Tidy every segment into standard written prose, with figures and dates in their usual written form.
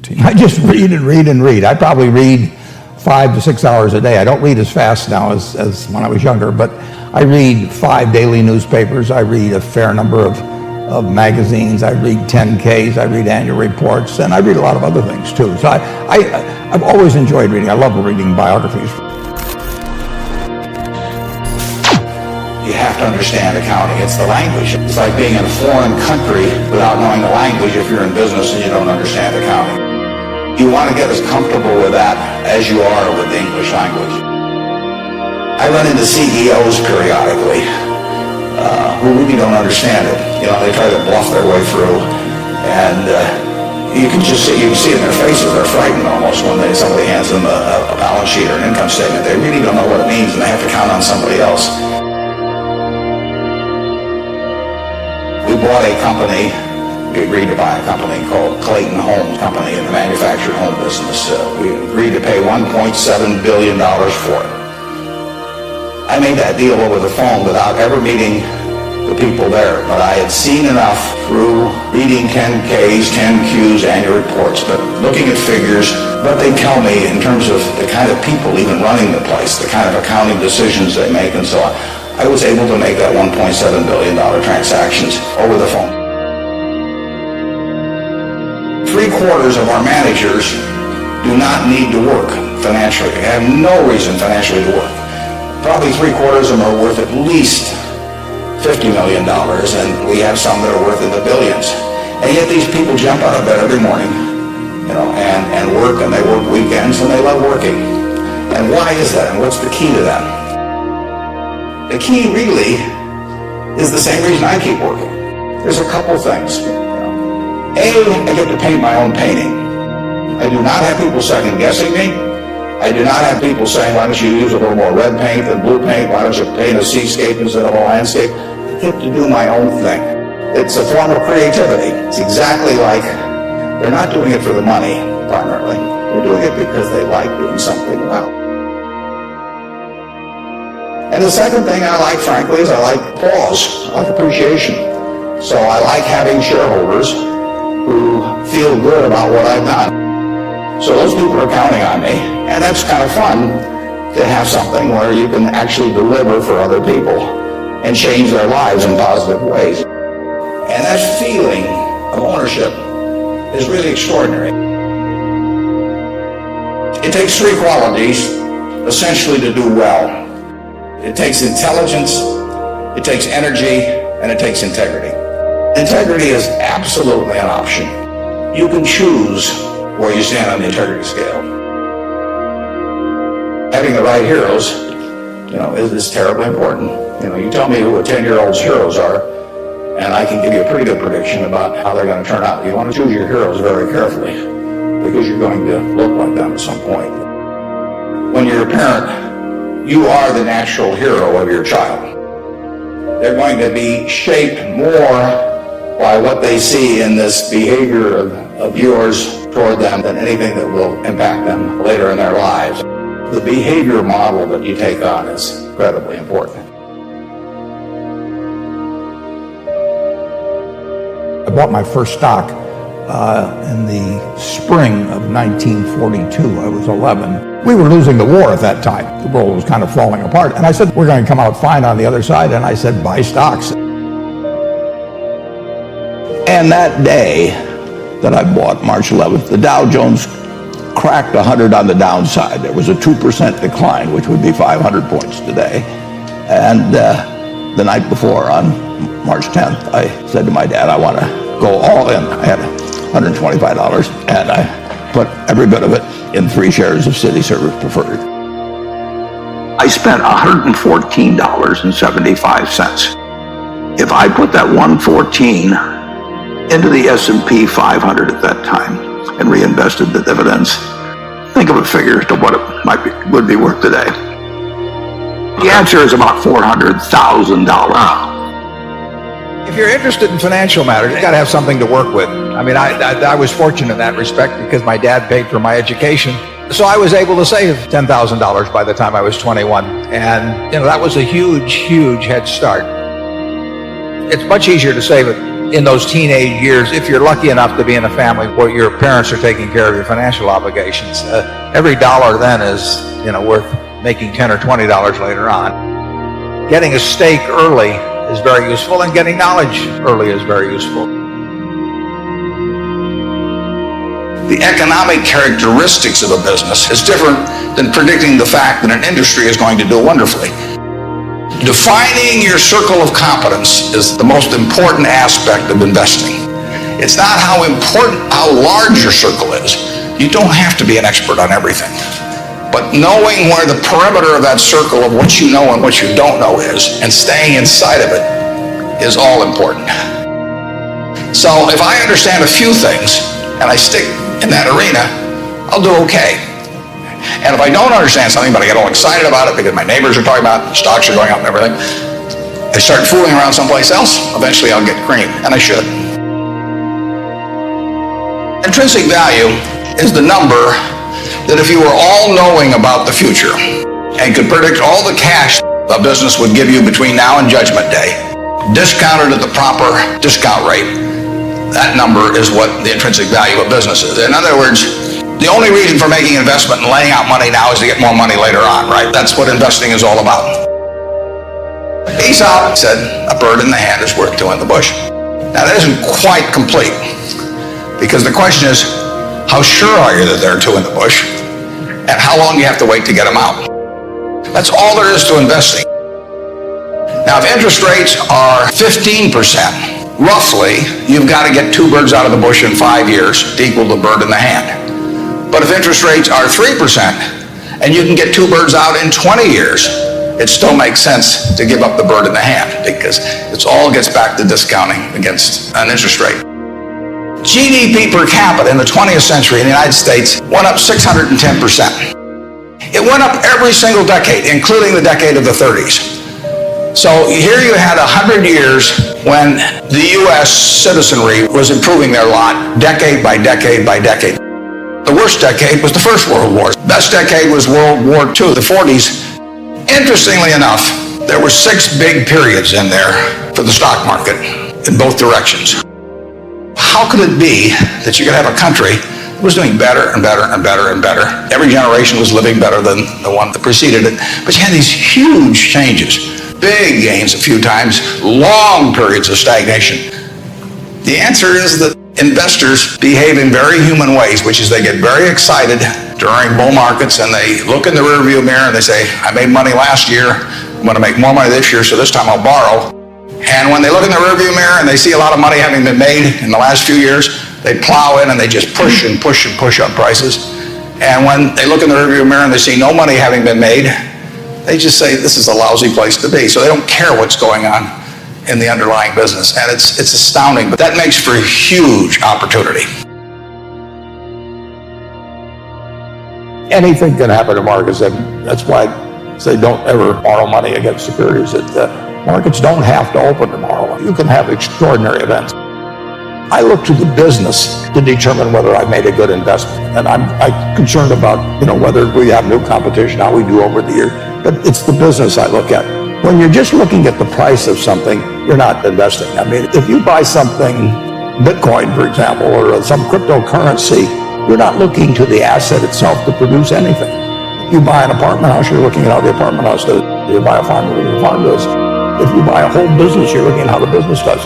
I just read and read and read. I probably read 5 to 6 hours a day. I don't read as fast now as when I was younger, but I read 5 daily newspapers. I read a fair number of magazines. I read 10Ks. I read annual reports, and I read a lot of other things too. So I've always enjoyed reading. I love reading biographies. You have to understand accounting. It's the language. It's like being in a foreign country without knowing the language if you're in business and you don't understand accounting. You want to get as comfortable with that as you are with the English language. I run into CEOs periodically who really don't understand it. You know, they try to bluff their way through, and you can see it in their faces. They're frightened almost when somebody hands them a balance sheet or an income statement. They really don't know what it means, and they have to count on somebody else. We bought a company. We agreed to buy a company called Clayton Homes Company in the manufactured home business. We agreed to pay $1.7 billion for it. I made that deal over the phone without ever meeting the people there, but I had seen enough through reading 10Ks, 10Qs, annual reports, but looking at figures, what they tell me in terms of the kind of people even running the place, the kind of accounting decisions they make and so on. I was able to make that $1.7 billion transactions over the phone. 3/4 of our managers do not need to work financially. They have no reason financially to work. Probably 3/4 of them are worth at least $50 million, and we have some that are worth in the billions. And yet these people jump out of bed every morning, you know, and work, and they work weekends, and they love working. And why is that? And what's the key to that? The key really is the same reason I keep working. There's a couple things. I get to paint my own painting. I do not have people second guessing me. I do not have people saying, why don't you use a little more red paint than blue paint? Why don't you paint a seascape instead of a landscape? I get to do my own thing. It's a form of creativity. It's exactly like they're not doing it for the money, primarily. They're doing it because they like doing something well. And the second thing I like, frankly, is I like applause. I like appreciation. So I like having shareholders who feel good about what I've done. So those people are counting on me, and that's kind of fun to have something where you can actually deliver for other people and change their lives in positive ways. And that feeling of ownership is really extraordinary. It takes 3 qualities, essentially, to do well. It takes intelligence, it takes energy, and it takes integrity. Integrity is absolutely an option. You can choose where you stand on the integrity scale. Having the right heroes, you know, is terribly important. You know, you tell me who a 10-year-old's heroes are, and I can give you a pretty good prediction about how they're going to turn out. You want to choose your heroes very carefully, because you're going to look like them at some point. When you're a parent, you are the natural hero of your child. They're going to be shaped more by what they see in this behavior of yours toward them than anything that will impact them later in their lives. The behavior model that you take on is incredibly important. I bought my first stock in the spring of 1942. I was 11. We were losing the war at that time. The world was kind of falling apart. And I said, we're going to come out fine on the other side. And I said, buy stocks. And that day that I bought, March 11th, the Dow Jones cracked 100 on the downside. There was a 2% decline, which would be 500 points today. And the night before, on March 10th, I said to my dad, I want to go all in. I had $125, and I put every bit of it in 3 shares of City Service Preferred. I spent $114.75. If I put that $114 into the S&P 500 at that time and reinvested the dividends, think of a figure as to what it would be worth today. The answer is about $400,000. If you're interested in financial matters, you got to have something to work with. I mean, I was fortunate in that respect because my dad paid for my education. So I was able to save $10,000 by the time I was 21. And, you know, that was a huge, huge head start. It's much easier to save it in those teenage years, if you're lucky enough to be in a family where your parents are taking care of your financial obligations, every dollar then is, worth making $10 or $20 later on. Getting a stake early is very useful, and getting knowledge early is very useful. The economic characteristics of a business is different than predicting the fact that an industry is going to do wonderfully. Defining your circle of competence is the most important aspect of investing. It's not how large your circle is. You don't have to be an expert on everything. But knowing where the perimeter of that circle of what you know and what you don't know is, and staying inside of it, is all important. So if I understand a few things, and I stick in that arena, I'll do okay. And if I don't understand something, but I get all excited about it because my neighbors are talking about it, stocks are going up and everything, I start fooling around someplace else, eventually I'll get creamed, and I should. Intrinsic value is the number that if you were all-knowing about the future and could predict all the cash a business would give you between now and Judgment Day, discounted at the proper discount rate, that number is what the intrinsic value of business is. In other words, the only reason for making investment and laying out money now is to get more money later on, right? That's what investing is all about. Aesop said, a bird in the hand is worth two in the bush. Now that isn't quite complete, because the question is, how sure are you that there are two in the bush? And how long do you have to wait to get them out? That's all there is to investing. Now if interest rates are 15%, roughly, you've got to get two birds out of the bush in 5 years to equal the bird in the hand. But if interest rates are 3% and you can get two birds out in 20 years, it still makes sense to give up the bird in the hand because it all gets back to discounting against an interest rate. GDP per capita in the 20th century in the United States went up 610%. It went up every single decade, including the decade of the 30s. So here you had 100 years when the U.S. citizenry was improving their lot decade by decade by decade. The worst decade was the First World War. Best decade was World War II, the 40s. Interestingly enough, there were 6 big periods in there for the stock market in both directions. How could it be that you could have a country that was doing better and better and better and better? Every generation was living better than the one that preceded it, but you had these huge changes. Big gains a few times, long periods of stagnation. The answer is that investors behave in very human ways, which is they get very excited during bull markets and they look in the rearview mirror and they say, I made money last year, I'm going to make more money this year, so this time I'll borrow. And when they look in the rearview mirror and they see a lot of money having been made in the last few years, they plow in and they just push and push and push up prices. And when they look in the rearview mirror and they see no money having been made, they just say this is a lousy place to be. So they don't care what's going on in the underlying business. And it's astounding, but that makes for huge opportunity. Anything can happen in markets. That's why I say don't ever borrow money against securities. Markets don't have to open tomorrow. You can have extraordinary events. I look to the business to determine whether I've made a good investment. And I'm concerned about, whether we have new competition, how we do over the years. But it's the business I look at. When you're just looking at the price of something, you're not investing. I mean, if you buy something, Bitcoin, for example, or some cryptocurrency, you're not looking to the asset itself to produce anything. If you buy an apartment house, you're looking at how the apartment house does. If you buy a farm, you're looking at how the farm does. If you buy a whole business, you're looking at how the business does.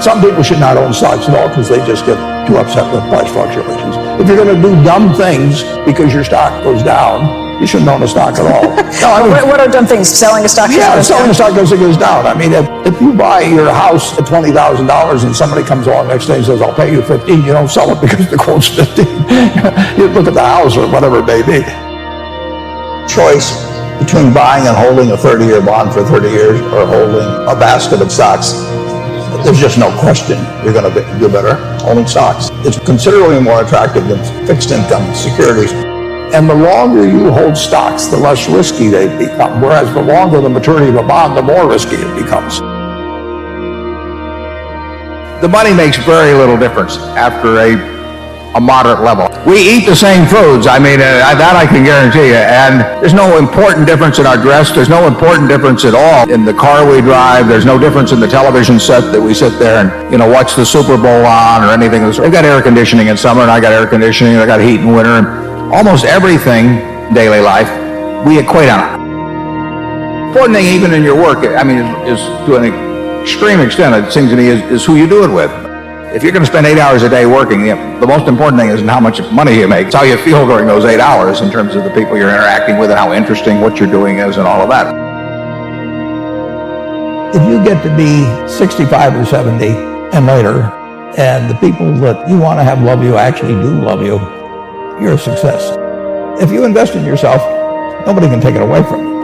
Some people should not own stocks at all because they just get too upset with price fluctuations. If you're going to do dumb things because your stock goes down, you shouldn't own a stock at all. No, what are dumb things? Selling a stock? Yeah, selling a stock as it goes down. I mean, if you buy your house at $20,000 and somebody comes along next day and says, I'll pay you 15, you don't sell it because the quote's 15. You look at the house or whatever it may be. Choice between buying and holding a 30-year bond for 30 years or holding a basket of stocks. There's just no question you're going to do better holding stocks. It's considerably more attractive than fixed income securities. And the longer you hold stocks, the less risky they become. Whereas the longer the maturity of a bond, the more risky it becomes. The money makes very little difference after a a moderate level. We eat the same foods. I mean, that I can guarantee you. And there's no important difference in our dress. There's no important difference at all in the car we drive. There's no difference in the television set that we sit there and, watch the Super Bowl on or anything. They've got air conditioning in summer, and I got air conditioning, and I got heat in winter, and almost everything daily life we equate on. Important thing, even in your work, is to an extreme extent, it seems to me, is who you do it with. If you're going to spend 8 hours a day working, the most important thing isn't how much money you make. It's how you feel during those 8 hours in terms of the people you're interacting with and how interesting what you're doing is and all of that. If you get to be 65 or 70 and later, and the people that you want to have love you actually do love you, you're a success. If you invest in yourself, nobody can take it away from you.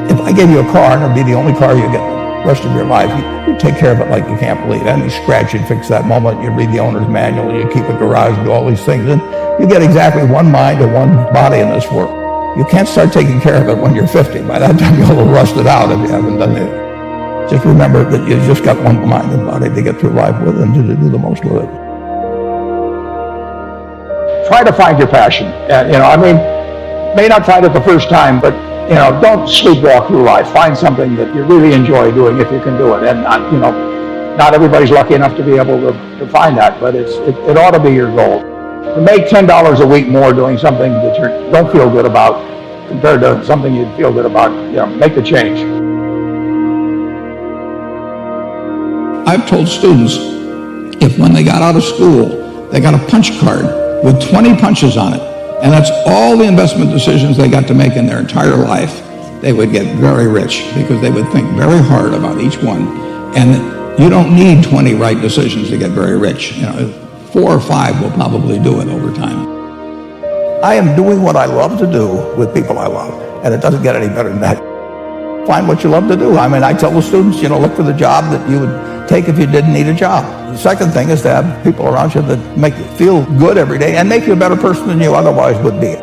If I gave you a car and it'd be the only car you get the rest of your life, you take care of it like you can't believe it. Any scratch, you'd fix that moment. You'd read the owner's manual. You'd keep a garage, do all these things. And you get exactly one mind and one body in this world. You can't start taking care of it when you're 50. By that time, you'll have rusted out if you haven't done it. Just remember that you just got one mind and body to get through life with and to do the most with it. Try to find your passion. May not find it the first time, but don't sleepwalk through life. Find something that you really enjoy doing if you can do it. And not everybody's lucky enough to be able to find that, but it ought to be your goal. To make $10 a week more doing something that you don't feel good about compared to something you'd feel good about, make the change. I've told students, if when they got out of school, they got a punch card with 20 punches on it, and that's all the investment decisions they got to make in their entire life, they would get very rich because they would think very hard about each one. And you don't need 20 right decisions to get very rich. 4 or 5 will probably do it over time. I am doing what I love to do with people I love, and it doesn't get any better than that. Find what you love to do. I tell the students, look for the job that you would take if you didn't need a job. The second thing is to have people around you that make you feel good every day and make you a better person than you otherwise would be.